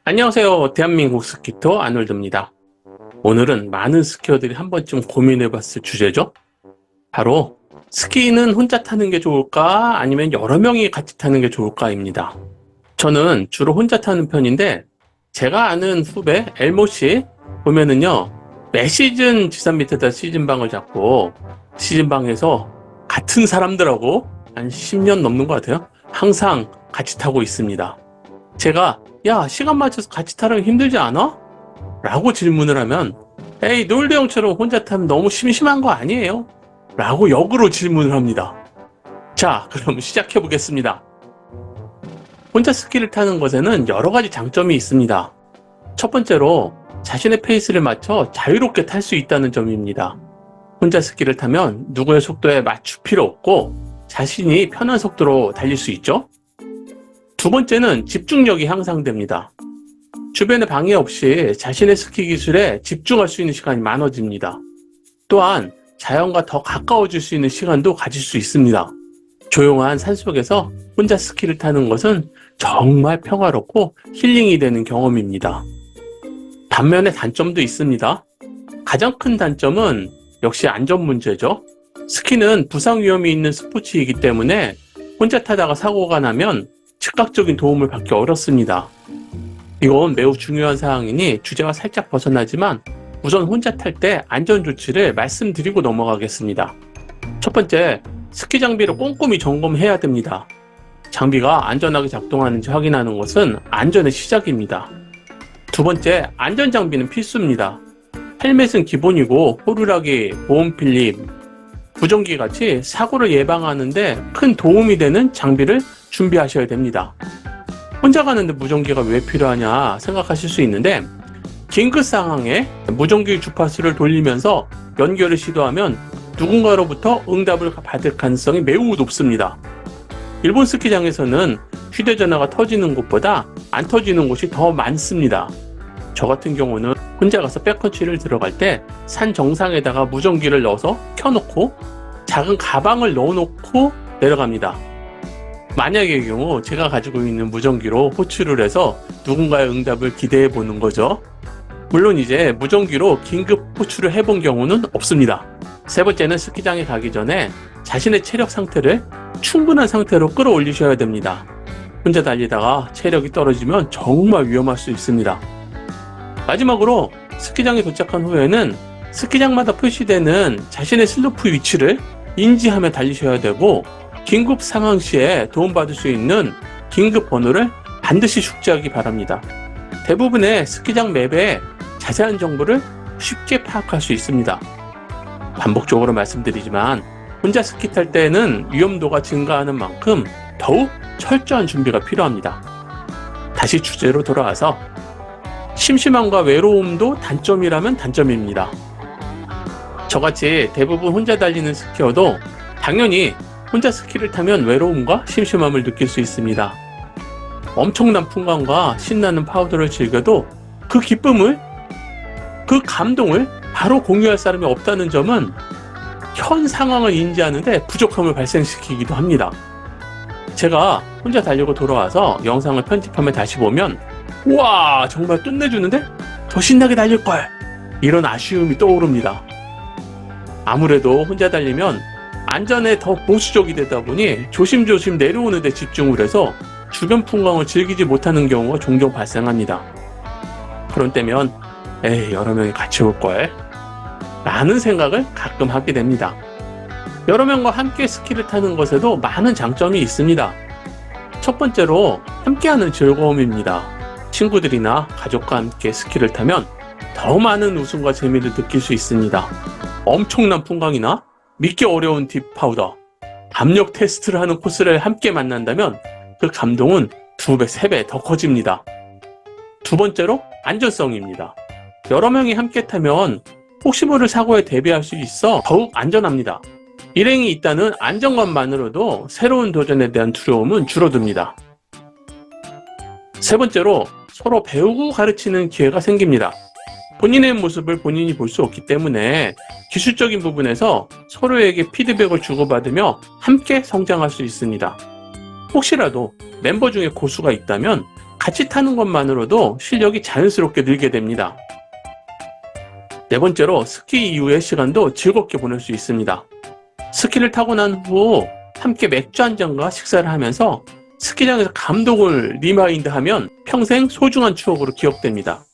안녕하세요. 대한민국 스키터 아놀드입니다. 오늘은 많은 스키어들이 한 번쯤 고민해봤을 주제죠. 바로 스키는 혼자 타는 게 좋을까 아니면 여러 명이 같이 타는 게 좋을까입니다. 저는 주로 혼자 타는 편인데 제가 아는 후배 엘모 씨 보면은요, 매 시즌 지산 밑에다 시즌방을 잡고 시즌방에서 같은 사람들하고 한 10년 넘는 것 같아요. 항상 같이 타고 있습니다. 제가 야, 시간 맞춰서 같이 타려면 힘들지 않아? 라고 질문을 하면 에이, 노을대 형처럼 혼자 타면 너무 심심한 거 아니에요? 라고 역으로 질문을 합니다. 자, 그럼 시작해 보겠습니다. 혼자 스키를 타는 것에는 여러 가지 장점이 있습니다. 첫 번째로 자신의 페이스를 맞춰 자유롭게 탈 수 있다는 점입니다. 혼자 스키를 타면 누구의 속도에 맞출 필요 없고 자신이 편한 속도로 달릴 수 있죠. 두 번째는 집중력이 향상됩니다. 주변에 방해 없이 자신의 스키 기술에 집중할 수 있는 시간이 많아집니다. 또한 자연과 더 가까워질 수 있는 시간도 가질 수 있습니다. 조용한 산속에서 혼자 스키를 타는 것은 정말 평화롭고 힐링이 되는 경험입니다. 반면에 단점도 있습니다. 가장 큰 단점은 역시 안전 문제죠. 스키는 부상 위험이 있는 스포츠이기 때문에 혼자 타다가 사고가 나면 즉각적인 도움을 받기 어렵습니다. 이건 매우 중요한 사항이니 주제가 살짝 벗어나지만 우선 혼자 탈 때 안전 조치를 말씀드리고 넘어가겠습니다. 첫 번째, 스키 장비를 꼼꼼히 점검해야 됩니다. 장비가 안전하게 작동하는지 확인하는 것은 안전의 시작입니다. 두 번째, 안전 장비는 필수입니다. 헬멧은 기본이고 호루라기, 보온 필름, 무전기 같이 사고를 예방하는데 큰 도움이 되는 장비를 준비하셔야 됩니다. 혼자 가는데 무전기가 왜 필요하냐 생각하실 수 있는데, 긴급 상황에 무전기 주파수를 돌리면서 연결을 시도하면 누군가로부터 응답을 받을 가능성이 매우 높습니다. 일본 스키장에서는 휴대전화가 터지는 곳보다 안 터지는 곳이 더 많습니다. 저 같은 경우는 혼자 가서 백컨트리를 들어갈 때 산 정상에다가 무전기를 넣어서 켜놓고 작은 가방을 넣어놓고 내려갑니다. 만약의 경우 제가 가지고 있는 무전기로 호출을 해서 누군가의 응답을 기대해 보는 거죠. 물론 이제 무전기로 긴급 호출을 해본 경우는 없습니다. 세 번째는 스키장에 가기 전에 자신의 체력 상태를 충분한 상태로 끌어올리셔야 됩니다. 혼자 달리다가 체력이 떨어지면 정말 위험할 수 있습니다. 마지막으로 스키장에 도착한 후에는 스키장마다 표시되는 자신의 슬로프 위치를 인지하며 달리셔야 되고, 긴급 상황 시에 도움받을 수 있는 긴급 번호를 반드시 숙지하기 바랍니다. 대부분의 스키장 맵에 자세한 정보를 쉽게 파악할 수 있습니다. 반복적으로 말씀드리지만 혼자 스키 탈 때는 위험도가 증가하는 만큼 더욱 철저한 준비가 필요합니다. 다시 주제로 돌아와서 심심함과 외로움도 단점이라면 단점입니다. 저같이 대부분 혼자 달리는 스키어도 당연히 혼자 스키를 타면 외로움과 심심함을 느낄 수 있습니다. 엄청난 풍광과 신나는 파우더를 즐겨도 그 기쁨을, 그 감동을 바로 공유할 사람이 없다는 점은 현 상황을 인지하는데 부족함을 발생시키기도 합니다. 제가 혼자 달리고 돌아와서 영상을 편집하며 다시 보면 우와, 정말 끝내주는데? 더 신나게 달릴걸! 이런 아쉬움이 떠오릅니다. 아무래도 혼자 달리면 안전에 더 보수적이 되다 보니 조심조심 내려오는 데 집중을 해서 주변 풍광을 즐기지 못하는 경우가 종종 발생합니다. 그런 때면 에이, 여러 명이 같이 올걸? 라는 생각을 가끔 하게 됩니다. 여러 명과 함께 스키를 타는 것에도 많은 장점이 있습니다. 첫 번째로 함께하는 즐거움입니다. 친구들이나 가족과 함께 스키를 타면 더 많은 웃음과 재미를 느낄 수 있습니다. 엄청난 풍광이나 믿기 어려운 딥파우더, 압력 테스트를 하는 코스를 함께 만난다면 그 감동은 2배, 3배 더 커집니다. 두 번째로 안전성입니다. 여러 명이 함께 타면 혹시 모를 사고에 대비할 수 있어 더욱 안전합니다. 일행이 있다는 안정감만으로도 새로운 도전에 대한 두려움은 줄어듭니다. 세 번째로 서로 배우고 가르치는 기회가 생깁니다. 본인의 모습을 본인이 볼 수 없기 때문에 기술적인 부분에서 서로에게 피드백을 주고받으며 함께 성장할 수 있습니다. 혹시라도 멤버 중에 고수가 있다면 같이 타는 것만으로도 실력이 자연스럽게 늘게 됩니다. 네 번째로 스키 이후의 시간도 즐겁게 보낼 수 있습니다. 스키를 타고 난 후 함께 맥주 한 잔과 식사를 하면서 스키장에서 감독을 리마인드하면 평생 소중한 추억으로 기억됩니다.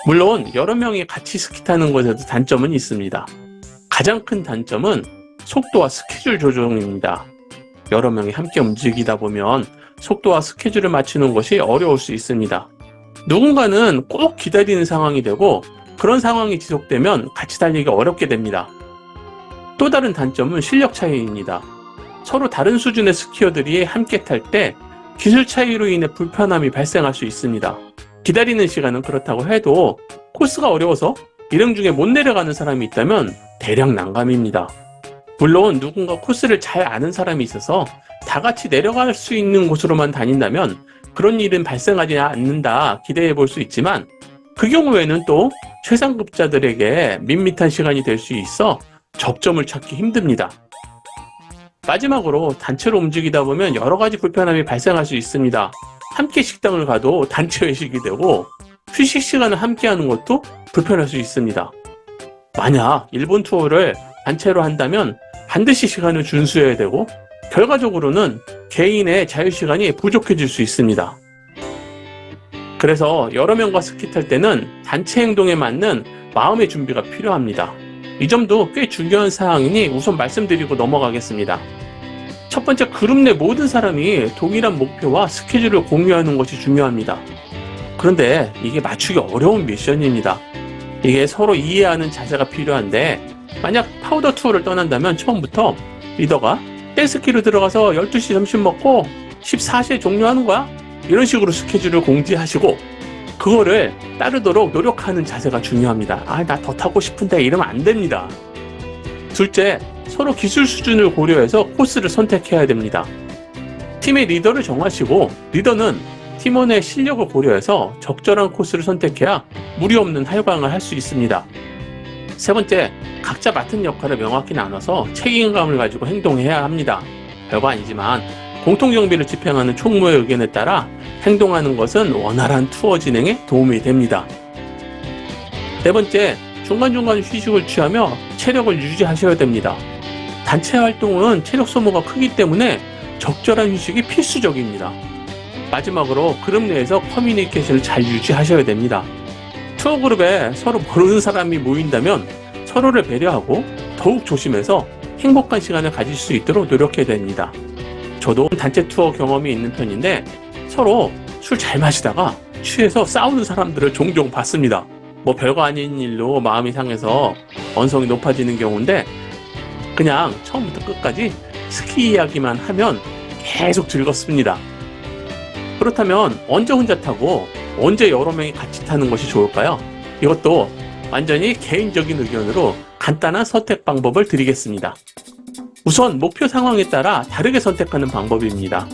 물론 여러 명이 같이 스키 타는 것에도 단점은 있습니다. 가장 큰 단점은 속도와 스케줄 조정입니다. 여러 명이 함께 움직이다 보면 속도와 스케줄을 맞추는 것이 어려울 수 있습니다. 누군가는 꼭 기다리는 상황이 되고 그런 상황이 지속되면 같이 달리기가 어렵게 됩니다. 또 다른 단점은 실력 차이입니다. 서로 다른 수준의 스키어들이 함께 탈 때 기술 차이로 인해 불편함이 발생할 수 있습니다. 기다리는 시간은 그렇다고 해도 코스가 어려워서 일행 중에 못 내려가는 사람이 있다면 대략 난감입니다. 물론 누군가 코스를 잘 아는 사람이 있어서 다 같이 내려갈 수 있는 곳으로만 다닌다면 그런 일은 발생하지 않는다 기대해 볼 수 있지만 그 경우에는 또 최상급자들에게 밋밋한 시간이 될 수 있어 접점을 찾기 힘듭니다. 마지막으로 단체로 움직이다 보면 여러 가지 불편함이 발생할 수 있습니다. 함께 식당을 가도 단체 외식이 되고 휴식 시간을 함께 하는 것도 불편할 수 있습니다. 만약 일본 투어를 단체로 한다면 반드시 시간을 준수해야 되고 결과적으로는 개인의 자유시간이 부족해질 수 있습니다. 그래서 여러 명과 스키 탈 때는 단체 행동에 맞는 마음의 준비가 필요합니다. 이 점도 꽤 중요한 사항이니 우선 말씀드리고 넘어가겠습니다. 첫 번째, 그룹 내 모든 사람이 동일한 목표와 스케줄을 공유하는 것이 중요합니다. 그런데 이게 맞추기 어려운 미션입니다. 이게 서로 이해하는 자세가 필요한데 만약 파우더 투어를 떠난다면 처음부터 리더가 댄스키로 들어가서 12시 점심 먹고 14시에 종료하는 거야? 이런 식으로 스케줄을 공지하시고 그거를 따르도록 노력하는 자세가 중요합니다. 나 더 타고 싶은데 이러면 안 됩니다. 둘째, 서로 기술 수준을 고려해서 코스를 선택해야 됩니다. 팀의 리더를 정하시고 리더는 팀원의 실력을 고려해서 적절한 코스를 선택해야 무리 없는 활강을 할 수 있습니다. 세 번째, 각자 맡은 역할을 명확히 나눠서 책임감을 가지고 행동해야 합니다. 별거 아니지만 공통경비를 집행하는 총무의 의견에 따라 행동하는 것은 원활한 투어 진행에 도움이 됩니다. 네 번째, 중간중간 휴식을 취하며 체력을 유지하셔야 됩니다. 단체 활동은 체력 소모가 크기 때문에 적절한 휴식이 필수적입니다. 마지막으로 그룹 내에서 커뮤니케이션을 잘 유지하셔야 됩니다. 투어 그룹에 서로 모르는 사람이 모인다면 서로를 배려하고 더욱 조심해서 행복한 시간을 가질 수 있도록 노력해야 됩니다. 저도 단체 투어 경험이 있는 편인데 서로 술 잘 마시다가 취해서 싸우는 사람들을 종종 봤습니다. 뭐 별거 아닌 일로 마음이 상해서 언성이 높아지는 경우인데 그냥 처음부터 끝까지 스키 이야기만 하면 계속 즐겁습니다. 그렇다면 언제 혼자 타고 언제 여러 명이 같이 타는 것이 좋을까요? 이것도 완전히 개인적인 의견으로 간단한 선택 방법을 드리겠습니다. 우선 목표 상황에 따라 다르게 선택하는 방법입니다.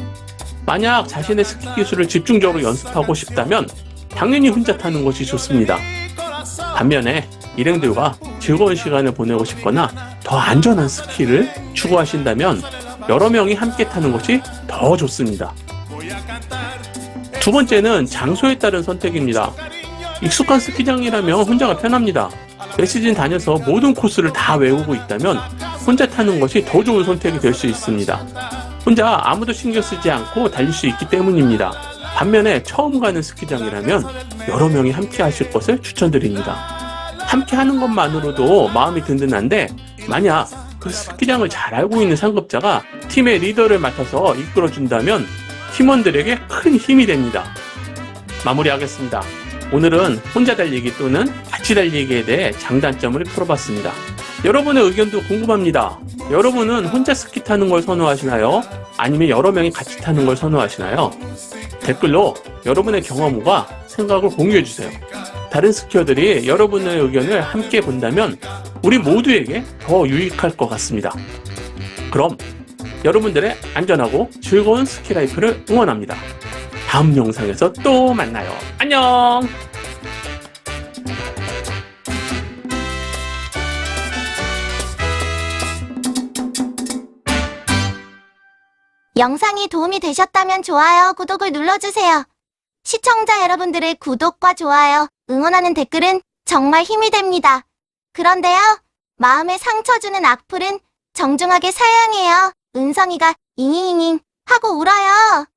만약 자신의 스키 기술을 집중적으로 연습하고 싶다면 당연히 혼자 타는 것이 좋습니다. 반면에 일행들과 즐거운 시간을 보내고 싶거나 더 안전한 스키를 추구하신다면 여러 명이 함께 타는 것이 더 좋습니다. 두 번째는 장소에 따른 선택입니다. 익숙한 스키장이라면 혼자가 편합니다. 매 시즌 다녀서 모든 코스를 다 외우고 있다면 혼자 타는 것이 더 좋은 선택이 될 수 있습니다. 혼자 아무도 신경 쓰지 않고 달릴 수 있기 때문입니다. 반면에 처음 가는 스키장이라면 여러 명이 함께 하실 것을 추천드립니다. 함께 하는 것만으로도 마음이 든든한데 만약 그 스키장을 잘 알고 있는 상급자가 팀의 리더를 맡아서 이끌어준다면 팀원들에게 큰 힘이 됩니다. 마무리하겠습니다. 오늘은 혼자 달리기 또는 같이 달리기에 대해 장단점을 풀어봤습니다. 여러분의 의견도 궁금합니다. 여러분은 혼자 스키 타는 걸 선호하시나요? 아니면 여러 명이 같이 타는 걸 선호하시나요? 댓글로 여러분의 경험과 생각을 공유해주세요. 다른 스키어들이 여러분의 의견을 함께 본다면 우리 모두에게 더 유익할 것 같습니다. 그럼 여러분들의 안전하고 즐거운 스키 라이프를 응원합니다. 다음 영상에서 또 만나요. 안녕! 영상이 도움이 되셨다면 좋아요, 구독을 눌러주세요. 시청자 여러분들의 구독과 좋아요, 응원하는 댓글은 정말 힘이 됩니다. 그런데요, 마음에 상처 주는 악플은 정중하게 사양해요. 은성이가 잉잉잉잉 하고 울어요.